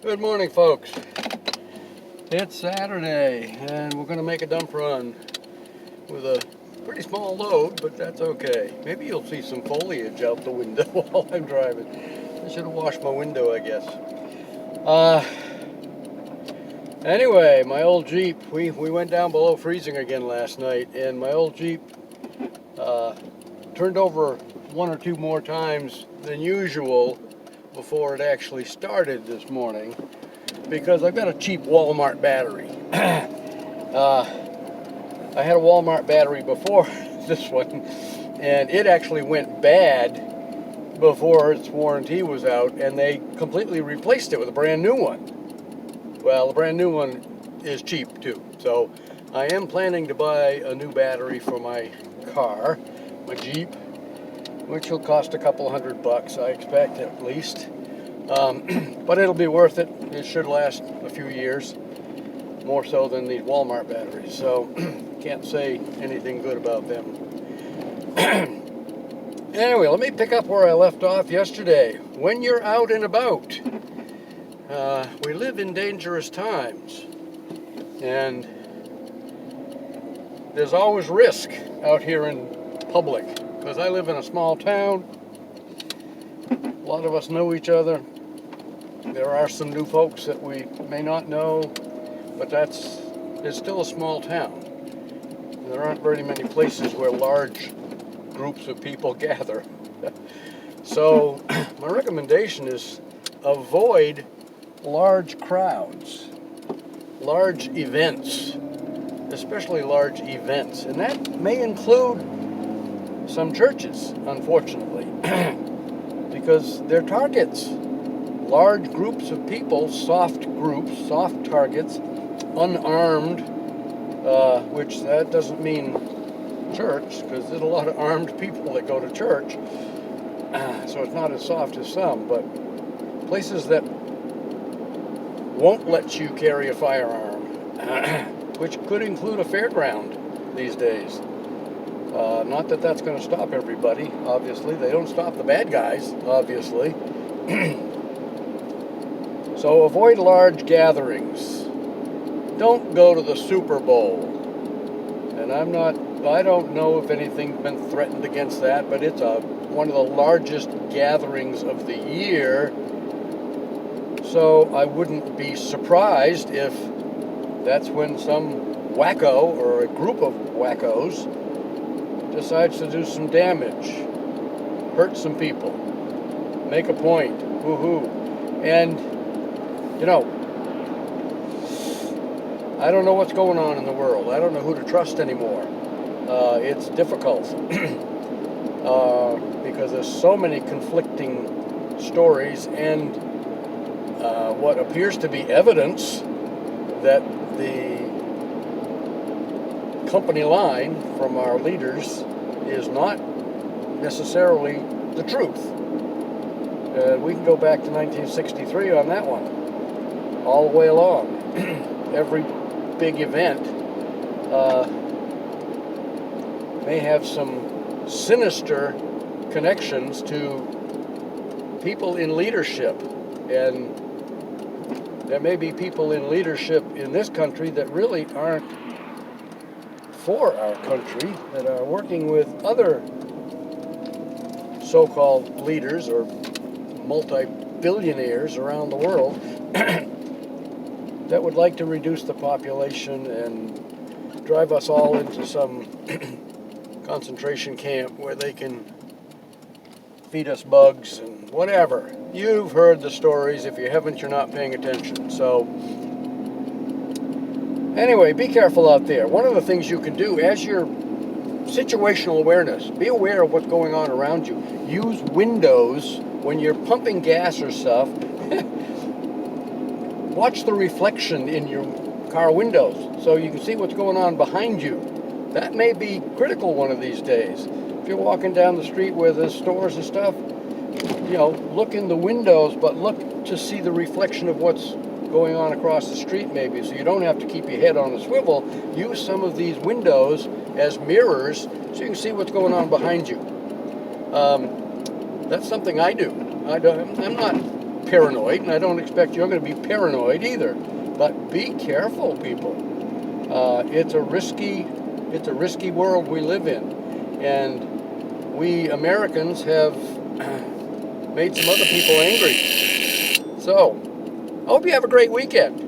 Good morning, folks. It's Saturday, and we're going to make a dump run with a pretty small load, but that's okay. Maybe you'll see some foliage out the window while I'm driving. I should have washed my window, I guess. Anyway, my old Jeep, we went down below freezing again last night, and my old Jeep turned over one or two more times than usual before it actually started this morning, because I've got a cheap Walmart battery. I had a Walmart battery before this one, and it actually went bad before its warranty was out, and they completely replaced it with a brand new one. Well, the brand new one is cheap too, so I am planning to buy a new battery for my car, my Jeep, which will cost a couple $100, I expect, at least. But it'll be worth it. It should last a few years, more so than these Walmart batteries, so can't say anything good about them. Anyway, let me pick up where I left off yesterday. When you're out and about, we live in dangerous times, and there's always risk out here in public, because I live in a small town. A lot of us know each other. There are some new folks that we may not know, but it's still a small town. There aren't very many places where large groups of people gather. So my recommendation is avoid large crowds, large events, especially large events. And that may include some churches, unfortunately, because they're targets. Large groups of people, soft groups, soft targets, unarmed, which that doesn't mean church, because there's a lot of armed people that go to church, so it's not as soft as some, but places that won't let you carry a firearm, which could include a fairground these days. Not that that's going to stop everybody, obviously. They don't stop the bad guys, obviously. So avoid large gatherings. Don't go to the Super Bowl. And I don't know if anything's been threatened against that, but it's one of the largest gatherings of the year. So I wouldn't be surprised if that's when some wacko or a group of wackos decides to do some damage, hurt some people, make a point, woohoo. And, you know, I don't know what's going on in the world. I don't know who to trust anymore. It's difficult because there's so many conflicting stories and what appears to be evidence that the company line from our leaders is not necessarily the truth. We can go back to 1963 on that one, all the way along. Every big event may have some sinister connections to people in leadership, and there may be people in leadership in this country that really aren't for our country, that are working with other so-called leaders or multi-billionaires around the world that would like to reduce the population and drive us all into some concentration camp where they can feed us bugs and whatever. You've heard the stories. If you haven't, you're not paying attention. So anyway, be careful out there. One of the things you can do as your situational awareness, be aware of what's going on around you. Use windows when you're pumping gas or stuff. Watch the reflection in your car windows so you can see what's going on behind you. That may be critical one of these days. If you're walking down the street where there's stores and stuff, you know, look in the windows, but look to see the reflection of what's going on across the street maybe, so you don't have to keep your head on a swivel. Use some of these windows as mirrors so you can see what's going on behind you. That's something I do. I'm not paranoid, and I don't expect you're going to be paranoid either. But be careful, people. It's a risky world we live in, and we Americans have made some other people angry. So, I hope you have a great weekend.